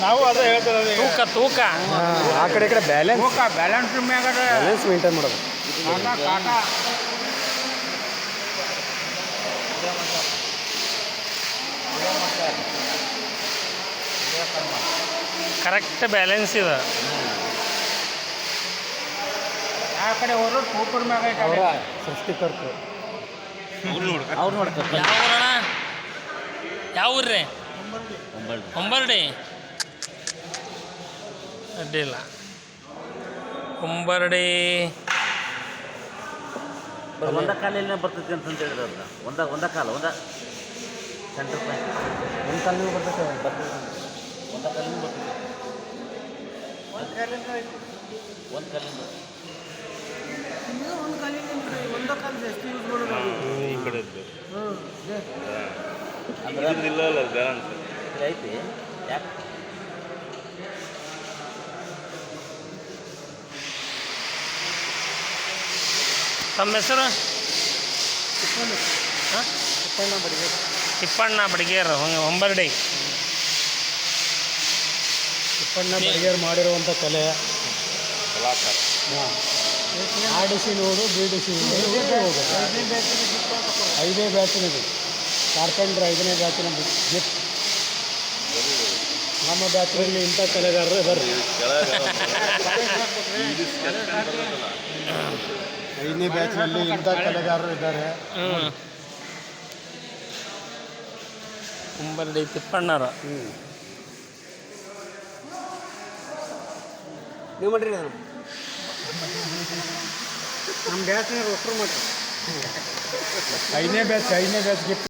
ನಾವು ಅದೇ ಹೇಳ್ತಾರೆ ತೂಕ ತೂಕ ಆ ಕಡೆ ಈ ಕಡೆ ಬ್ಯಾಲೆನ್ಸ್ ಬ್ಯಾಲೆನ್ಸ್ ಬ್ಯಾಲೆನ್ಸ್ ಮೇಂಟೈನ್ ಮಾಡೋದು. ಕರೆಕ್ಟ್ ಬ್ಯಾಲೆನ್ಸ್ ಇದೆ. ಯಾವ ಕಡೆ ಹೋದ್ರು ಸೂಪರ್ ಮ್ಯಾಗ ಅವರ ಸೃಷ್ಟಿಕರ್ತರು ಅವ್ರು ನೋಡ್ತಾರೆ. ಯಾವ ಊರಣ ಯಾವ ಊರ್ರಿ? ಹೊಂಬರ್ಡಿ ಅಡ್ಡಿಲ್ಲ. ಹೊಂಬರ್ಡಿ ಒಂದ ಕಾಲಿನ ಬರ್ತೈತಿ ಅಂತ ಹೇಳಿದ್ರು ಅವ್ರನ್ನ. ಒಂದ ಕಾಲ ಸೆಂಟ್ರ್ ಪಾಯಿಂಟ್ ಒಂದು ಕಾಲಿನ ಬರ್ತೈತೆ. ಒಂದ ಕಾಲಿನ ಬರ್ತೈತಿ. ಒಂದು ಕಾಲಿಂದ ಈ ಕಡೆ ಅಂದ್ರೆ ಇಲ್ಲ ಬ್ಯಾಲೆನ್ಸ್ ಐತಿ. ಯಾಕೆ ತಮ್ಮ ಹೆಸರು? ಹಾಂ, ತಿಪ್ಪಣ್ಣ ಬಡಿಗೇರ್ ಹೊಂಬರ್ಡಿ. ತಿಪ್ಪಣ್ಣ ಬಡಿಗೇರ್ ಮಾಡಿರುವಂಥ ಕಲೆ. ಕಲಾಕಾರ. ಹಾಂ, ಆಡಿಸಿ ನೋಡು ಬೀಡಿಸಿ ನೋಡು ಹೋಗುತ್ತೆ. 5ನೇ ಬ್ಯಾಚಿನದು ಕಾರ್ಪೆಂಟ್ರ್ 5ನೇ ಬ್ಯಾಚಿನ ಗಿಫ್ಟ್. ನಮ್ಮ ಬ್ಯಾಚ್ನಲ್ಲಿ ಇಂಥ ಕಲೆಗಾರರು ಇದ್ದಾರೆ. 5ನೇ ಬ್ಯಾಚ್ನಲ್ಲಿ ಇಂಥ ಕಲೆಗಾರರು ಇದ್ದಾರೆ. ಹೊಂಬರ್ಡಿ ತಿಪ್ಪಣ್ಣರ. ನೀವು ಮಾಡಿರಿ ನಮ್ಮ ಬ್ಯಾಚ್ನಾಗ ಒಟ್ಟರು ಮಾಡಿರಿ. 5ನೇ ಬ್ಯಾಚ್ ಗಿಫ್ಟ್.